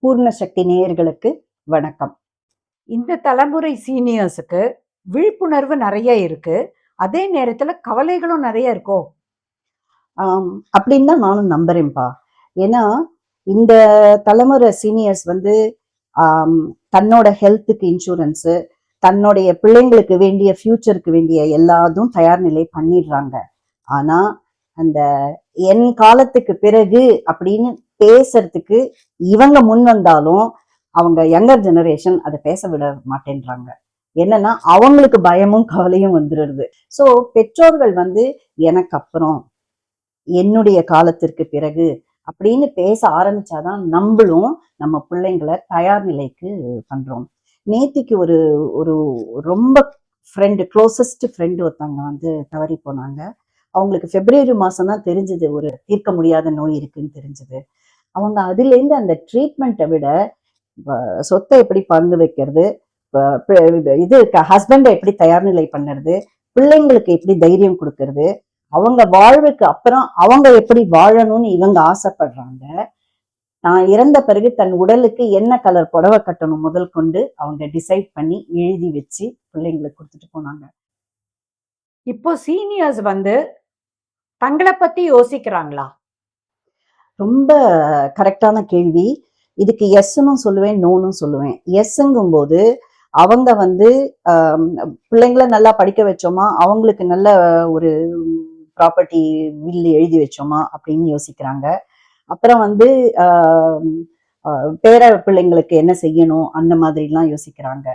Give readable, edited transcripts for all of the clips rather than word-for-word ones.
பூர்ண சக்தி நேயர்களுக்கு வணக்கம். இந்த தலைமுறை சீனியர்ஸுக்கு விழிப்புணர்வு நிறைய இருக்கு, அதே நேரத்துல கவலைகளும் நிறைய இருக்கோ? அப்படின்னு தான் நானும் நம்புறேன்ப்பா. ஏன்னா இந்த தலைமுறை சீனியர்ஸ் வந்து தன்னோட ஹெல்த்துக்கு இன்சூரன்ஸு, தன்னுடைய பிள்ளைங்களுக்கு வேண்டிய ஃபியூச்சருக்கு வேண்டிய எல்லாதும் தயார் நிலை பண்ணிடுறாங்க. ஆனா அந்த என் காலத்துக்கு பிறகு அப்படின்னு பேசுறதுக்கு இவங்க முன் வந்தாலும் அவங்க யங்கர் ஜெனரேஷன் அதை பேச விட மாட்டேன்றாங்க. என்னன்னா அவங்களுக்கு பயமும் கவலையும் வந்துடுது. ஸோ பெற்றோர்கள் வந்து எனக்கு அப்புறம், என்னுடைய காலத்திற்கு பிறகு அப்படின்னு பேச ஆரம்பிச்சாதான் நம்மளும் நம்ம பிள்ளைங்களை தயார் நிலைக்கு பண்றோம். நேத்திக்கு ஒரு ஒரு ரொம்ப ஃப்ரெண்டு, க்ளோசஸ்ட் ஃப்ரெண்டு ஒருத்தவங்க வந்து தவறி போனாங்க. அவங்களுக்கு பிப்ரவரி மாசம் தான் தெரிஞ்சது ஒரு தீர்க்க முடியாத நோய் இருக்குன்னு தெரிஞ்சது. அவங்க அதுலேருந்து அந்த ட்ரீட்மெண்ட்டை விட சொத்தை எப்படி பங்கு வைக்கிறது, இது ஹஸ்பண்டை எப்படி தயார் நிலை பண்ணுறது, பிள்ளைங்களுக்கு எப்படி தைரியம் கொடுக்கறது, அவங்க வாழ்வுக்கு அப்புறம் அவங்க எப்படி வாழணும்னு இவங்க ஆசைப்படுறாங்க. நான் இறந்த பிறகு தன் உடலுக்கு என்ன கலர் புடவை கட்டணும் முதல் கொண்டு அவங்க டிசைட் பண்ணி எழுதி வச்சு பிள்ளைங்களுக்கு கொடுத்துட்டு போனாங்க. இப்போ சீனியர்ஸ் வந்து தங்களை பத்தி யோசிக்கிறாங்களா? ரொம்ப கரெக்டான கேள்வி. இதுக்கு எஸ்ன்னு சொல்லுவேன், நோன்னு சொல்லுவேன். எஸ்ங்கும் போது அவங்க வந்து பிள்ளைங்களை நல்லா படிக்க வச்சோமா, அவங்களுக்கு நல்ல ஒரு ப்ராப்பர்ட்டி வில் எழுதி வச்சோமா அப்படின்னு யோசிக்கிறாங்க. அப்புறம் வந்து பேர பிள்ளைங்களுக்கு என்ன செய்யணும் அந்த மாதிரிலாம் யோசிக்கிறாங்க.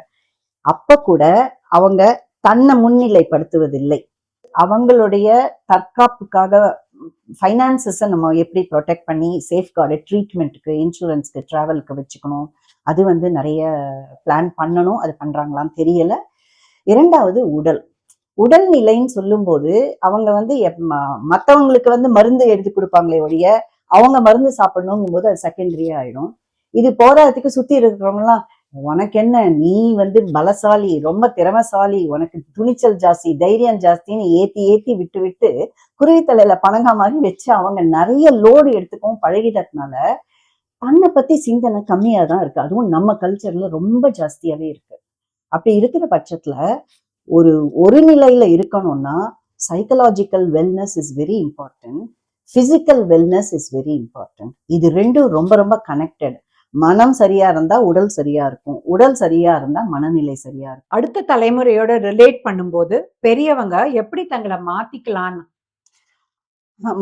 அப்ப கூட அவங்க தன்னை முன்னிலைப்படுத்துவதில்லை. அவங்களுடைய தற்காப்புக்காக ஃபைனான்சஸை நம்ம எப்படி ப்ரொடெக்ட் பண்ணி சேஃப்கார்டு, ட்ரீட்மெண்ட்டுக்கு, இன்சூரன்ஸ்க்கு, ட்ராவலுக்கு வச்சுக்கணும், அது வந்து நிறைய பிளான் பண்ணணும். அது பண்றாங்களான்னு தெரியல. இரண்டாவது உடல்நிலைன்னு சொல்லும்போது அவங்க வந்து மற்றவங்களுக்கு வந்து மருந்து எழுதி கொடுப்பாங்களே ஒழிய அவங்க மருந்து சாப்பிடணுங்கும் போது அது செகண்டரியா ஆயிடும். இது போராட்டத்துக்கு சுத்தி இருக்கிறவங்கலாம் உனக்கு என்ன, நீ வந்து பலசாலி, ரொம்ப திறமைசாலி, உனக்கு துணிச்சல் ஜாஸ்தி, தைரியம் ஜாஸ்தின்னு ஏத்தி ஏத்தி விட்டு விட்டு குருவித்தலையில பணங்கா மாதிரி வச்சு அவங்க நிறைய லோடு எடுத்துக்கவும் பழகிட்டதுனால தன்னை பத்தி சிந்தனை கம்மியா தான் இருக்கு. அதுவும் நம்ம கல்ச்சர்ல ரொம்ப ஜாஸ்தியாவே இருக்கு. அப்படி இருக்கிற பட்சத்துல ஒரு நிலையில இருக்கணும்னா psychological wellness is very important, physical wellness is very important. இது ரெண்டும் ரொம்ப ரொம்ப கனெக்டட். மனம் சரியா இருந்தா உடல் சரியா இருக்கும், உடல் சரியா இருந்தா மனநிலை சரியா இருக்கும். அடுத்த தலைமுறையோட ரிலேட் பண்ணும்போது பெரியவங்க எப்படி தங்களை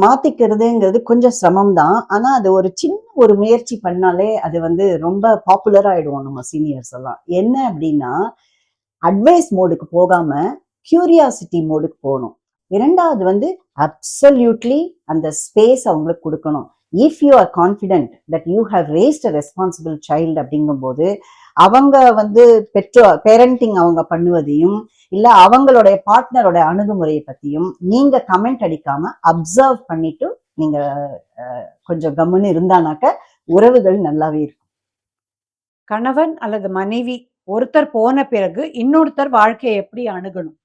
மாத்திக்கிறதுங்கிறது கொஞ்சம் சிரமம் தான். ஆனா அது ஒரு சின்ன முயற்சி பண்ணாலே அது வந்து ரொம்ப பாப்புலர் ஆயிடுவோம் நம்ம சீனியர்ஸ் எல்லாம். என்ன அப்படின்னா அட்வைஸ் மோடுக்கு போகாம கியூரியாசிட்டி மோடுக்கு போகணும். இரண்டாவது வந்து அப்சல்யூட்லி அந்த ஸ்பேஸ் அவங்களுக்கு கொடுக்கணும். If you are confident that you have raised a responsible child அப்படிங்கும் போது அவங்க வந்து பேரண்டிங் அவங்க பண்ணுவதையும் இல்ல அவங்களுடைய பார்ட்னரோட அணுகுமுறையை பத்தியும் நீங்க கமெண்ட் அடிக்காம அப்சர்வ் பண்ணிட்டு நீங்க கொஞ்சம் கம்முன்னு இருந்தானாக்க உறவுகள் நல்லாவே இருக்கும். கணவன் அல்லது மனைவி ஒருத்தர் போன பிறகு இன்னொருத்தர் வாழ்க்கையை எப்படி அணுகணும்?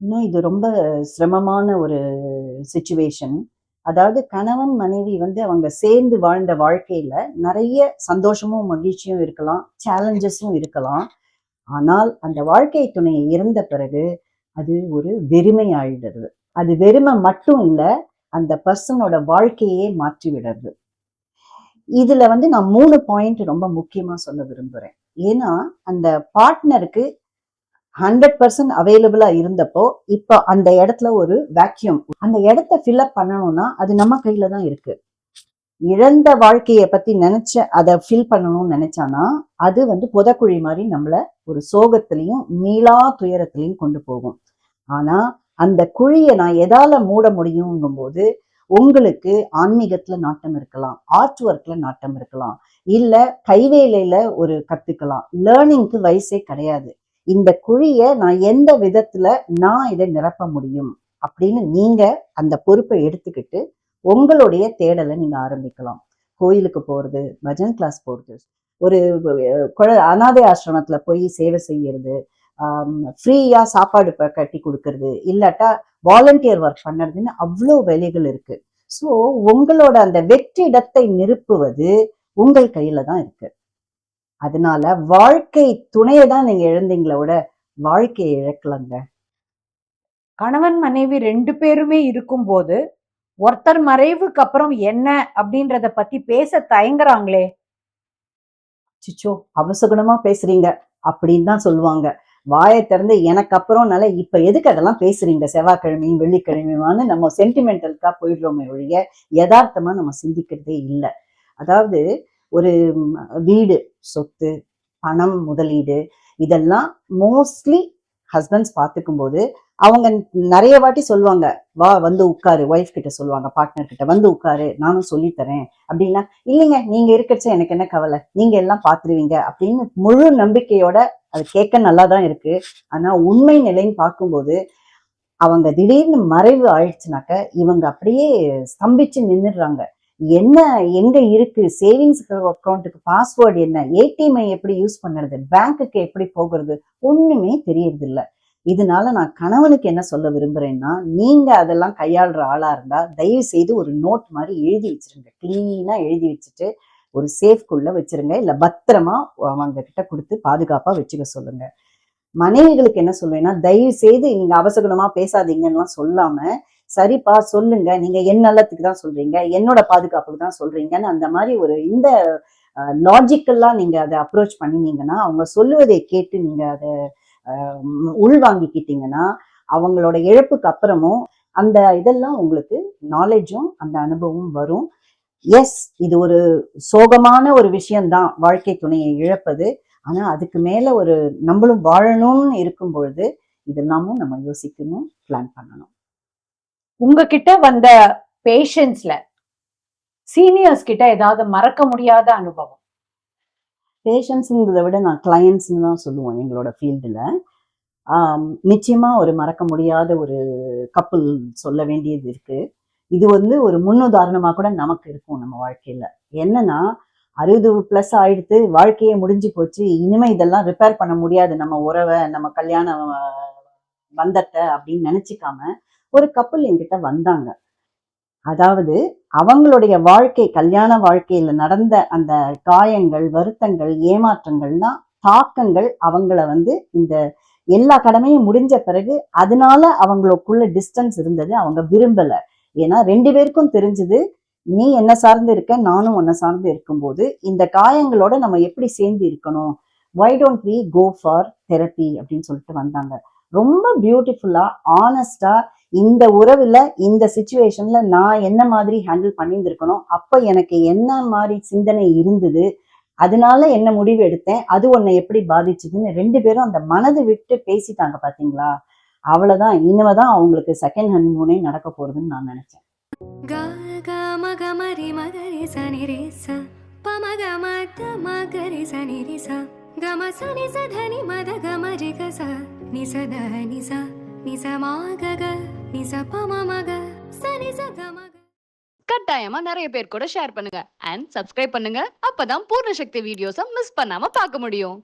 இன்னும் இது ரொம்ப சிரமமான ஒரு சிச்சுவேஷன். அதாவது கணவன் மனைவி வந்து அவங்க சேர்ந்து வாழ்ந்த வாழ்க்கையில நிறைய சந்தோஷமும் மகிழ்ச்சியும் இருக்கலாம், சேலஞ்சஸும் இருக்கலாம். ஆனால் அந்த வாழ்க்கை துணையை இறந்த பிறகு அது ஒரு வெறுமை ஆயிடுறது. அது வெறுமை மட்டும் இல்ல, அந்த பர்சனோட வாழ்க்கையே மாற்றி விடுறது. இதுல வந்து நான் 3 பாயிண்ட் ரொம்ப முக்கியமா சொல்ல விரும்புறேன். ஏன்னா அந்த பார்ட்னருக்கு 100% அவைலபிளா இருந்தப்போ இப்ப அந்த இடத்துல ஒரு வேக்யூம், அந்த இடத்த ஃபில்அப் பண்ணணும்னா அது நம்ம கையில தான் இருக்கு. இழந்த வாழ்க்கைய பத்தி நினைச்ச அதை ஃபில் பண்ணணும்னு நினைச்சானா அது வந்து புதக்குழி மாதிரி நம்மள ஒரு சோகத்திலையும் மீளா துயரத்திலையும் கொண்டு போகும். ஆனா அந்த குழியை நான் எதால மூட முடியுங்கும் போது உங்களுக்கு ஆன்மீகத்துல நாட்டம் இருக்கலாம், ஆர்ட் ஒர்க்ல நாட்டம் இருக்கலாம், இல்ல கைவேலையில ஒரு கத்துக்கலாம். லேர்னிங்க்கு வயசே கிடையாது. இந்த குழிய நான் எந்த விதத்துல நான் இதை நிரப்ப முடியும் அப்படின்னு நீங்க அந்த பொறுப்பை எடுத்துக்கிட்டு உங்களுடைய தேடலை நீங்க ஆரம்பிக்கலாம். கோயிலுக்கு போறது, பஜன் கிளாஸ் போறது, ஒரு அனாதை ஆசிரமத்துல போய் சேவை செய்யறது, ஃப்ரீயா சாப்பாடு கட்டி கொடுக்கறது, இல்லாட்டா வாலண்டியர் ஒர்க் பண்ணுறதுன்னு அவ்வளோ வேலைகள் இருக்கு. ஸோ உங்களோட அந்த வெற்றிடத்தை நிரப்புவது உங்கள் கையில தான் இருக்கு. அதனால வாழ்க்கை துணையை தான் நீங்க இழந்தீங்களே விட வாழ்க்கையை இழக்கலங்க. கணவன் மனைவி 2 பேருமே இருக்கும்போது, ஒருத்தர் மறைவுக்கு அப்புறம் என்ன அப்படின்றத பத்தி பேச தயங்குறாங்களே! அச்சச்சோ! அபசகுனமா பேசுறீங்க அப்படின்னு தான் சொல்லுவாங்க. வாயை திறந்து எனக்கு அப்புறம்னால இப்ப எதுக்கு அதெல்லாம் பேசுறீங்க செவ்வாய்க்கிழமையும் வெள்ளிக்கிழமையுமான்னு நம்ம சென்டிமெண்டலுக்கா போயிடுறோமே ஒழிய யதார்த்தமா நம்ம சிந்திக்கிறதே இல்ல. அதாவது ஒரு வீடு, சொத்து, பணம், முதலீடு இதெல்லாம் மோஸ்ட்லி ஹஸ்பண்ட்ஸ் பார்த்துக்கும்போது அவங்க நிறைய வாட்டி சொல்லுவாங்க, வா வந்து உட்காரு. ஒய்ஃப் கிட்ட சொல்லுவாங்க, பார்ட்னர் கிட்ட வந்து உட்காரு, நானும் சொல்லி தரேன் அப்படின்னா, இல்லைங்க நீங்க இருக்கச்ச எனக்கு என்ன கவலை, நீங்க எல்லாம் பாத்துருவீங்க அப்படின்னு முழு நம்பிக்கையோட. அது கேட்க நல்லா தான் இருக்கு. ஆனா உண்மை நிலைன்னு பார்க்கும்போது அவங்க திடீர்னு மறைவு ஆயிடுச்சுனாக்க இவங்க அப்படியே ஸ்தம்பிச்சு நின்னுடுறாங்க. என்ன எங்க இருக்கு சேவிங்ஸ் அக்கௌண்ட்டுக்கு பாஸ்வேர்டு என்ன, ஏடிஎம் எப்படி யூஸ் பண்ணுறது, பேங்க்குக்கு எப்படி போகிறது, ஒண்ணுமே தெரியறது இல்ல. இதனால நான் கணவனுக்கு என்ன சொல்ல விரும்புறேன்னா, நீங்க அதெல்லாம் கையாளுற ஆளா இருந்தா தயவு செய்து ஒரு நோட் மாதிரி எழுதி வச்சிருங்க. கிளீனா எழுதி வச்சுட்டு ஒரு சேஃப்குள்ள வச்சிருங்க. இல்ல பத்திரமா அவங்க கிட்ட கொடுத்து பாதுகாப்பா வச்சுக்க சொல்லுங்க. மனைவிகளுக்கு என்ன சொல்லுவேன்னா, தயவு செய்து நீங்க அவசகுணமா பேசாதீங்கன்னு சொல்லாம, சரிப்பா சொல்லுங்க, நீங்க என் நல்லத்துக்கு தான் சொல்றீங்க, என்னோட பாதுகாப்புக்கு தான் சொல்றீங்கன்னு அந்த மாதிரி ஒரு இந்த லாஜிக்கல்லா நீங்க அதை அப்ரோச் பண்ணினீங்கன்னா, அவங்க சொல்லுவதை கேட்டு நீங்க அதை உள்வாங்கிக்கிட்டீங்கன்னா, அவங்களோட இழப்புக்கு அப்புறமும் அந்த இதெல்லாம் உங்களுக்கு நாலேஜும் அந்த அனுபவம் வரும். எஸ், இது ஒரு சோகமான ஒரு விஷயம்தான் வாழ்க்கை துணையை இழப்பது. ஆனா அதுக்கு மேல ஒரு நம்மளும் வாழணும்னு இருக்கும் பொழுது இதெல்லாமும் நம்ம யோசிக்கணும், பிளான் பண்ணணும். உங்ககிட்ட வந்த பேஷன்ஸ்ல சீனியர்ஸ் கிட்ட ஏதாவது மறக்க முடியாத அனுபவம்? பேஷன்ஸுங்கிறத விட நான் கிளையன்ட்ஸ்ன்னு தான் சொல்லுவோம் எங்களோட ஃபீல்டுல. நிச்சயமா ஒரு மறக்க முடியாத ஒரு கப்பல் சொல்ல வேண்டியது இருக்கு. இது ஒரு முன்னுதாரணமா கூட நமக்கு இருக்கும் நம்ம வாழ்க்கையில. என்னன்னா 60+ ஆயிடுத்து, வாழ்க்கையே முடிஞ்சு போச்சு, இனிமே இதெல்லாம் ரிப்பேர் பண்ண முடியாது நம்ம உறவை, நம்ம கல்யாண பந்தத்தை அப்படின்னு நினைச்சுக்காம ஒரு கப்பல் என்கிட்ட வந்தாங்க. அதாவது அவங்களுடைய வாழ்க்கை, கல்யாண வாழ்க்கையில நடந்த அந்த காயங்கள், வருத்தங்கள், ஏமாற்றங்கள்லாம் தாக்கங்கள் அவங்கள இந்த எல்லா கடமையும் முடிஞ்ச பிறகு அதனால அவங்களுக்குள்ள டிஸ்டன்ஸ் இருந்தது. அவங்க விரும்பல. ஏன்னா 2 பேருக்கும் தெரிஞ்சது, நீ என்ன சார்ந்து இருக்க, நானும் உன்னை சார்ந்து இருக்கும்போது இந்த காயங்களோட நம்ம எப்படி சேர்ந்து இருக்கணும், why don't we go for therapy அப்படின்னு சொல்லிட்டு வந்தாங்க. ரொம்ப பியூட்டிஃபுல்லா, ஆனஸ்டா இந்த உறவுல இந்த சிச்சுவேஷன்ல நான் என்ன மாதிரி ஹேண்டில் பண்ணியிருந்திருக்கணும், அப்ப எனக்கு என்ன மாதிரி சிந்தனை இருந்தது, அதனால என்ன முடிவு எடுத்தேன், அது உன்னை எப்படி பாதிச்சுதுன்னு 2 பேரும் அந்த மனது விட்டு பேசிட்டாங்க பாத்தீங்களா. அவ்வளவுதான். இனிமேதான் அவங்களுக்கு செகண்ட் ஹனிமூனே நடக்க போறதுன்னு நான் நினைச்சேன். கட்டாயமா நிறைய பேர் கூட ஷேர் பண்ணுங்க அண்ட் சப்ஸ்கிரைப் பண்ணுங்க. அப்பதான் பூர்ண சக்தி வீடியோஸை மிஸ் பண்ணாம பார்க்க முடியும்.